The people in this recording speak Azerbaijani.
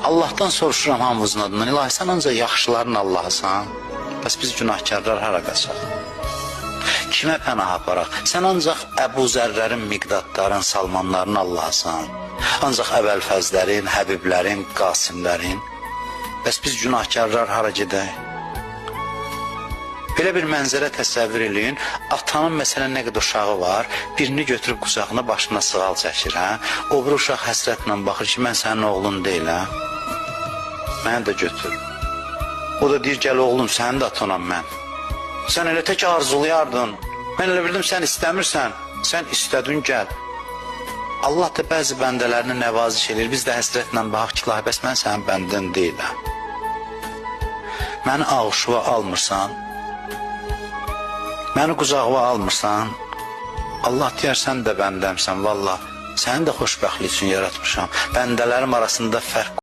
Allah'tan soruşuram hamımızın adından. İlahi, sən ancaq yaxşıların Allahısan. Bəs biz günahkarlar hara qaçaq? Kimə pənah aparaq? Sən ancaq Əbu Zərlərin, Miqdadların, Salmanların Allahısan. Ancaq Əvəlfəzlərin, Həbiblərin, Qasimlərin. Bəs biz günahkarlar hara gedək? Belə bir mənzərə təsəvvür eləyin. Atanın məsələn nə qədər uşağı var, birini götürüb qucağına, başına sığal çəkir, hə? O bir uşaq həsrətlə baxır ki, mən sənin oğlun deyiləm. Məni də götür. O da deyir, gəl oğlum, sənin də atanam mən. Sən elə tək arzulayardın. Mən elə bildim, sən istəmirsən. Sən istədin, gəl. Allah da bəzi bəndələrini nəvaziş edir. Biz də həsrətlə baxaq ki, bəs mən sənin bəndən deyiləm. Məni ağuşuva almırsan, məni qucağıma almırsan, Allah deyər, sən də bəndəmsən, vallah. Səni də xoşbəxtlik üçün yaratmışam. Bəndələrim arasında fərq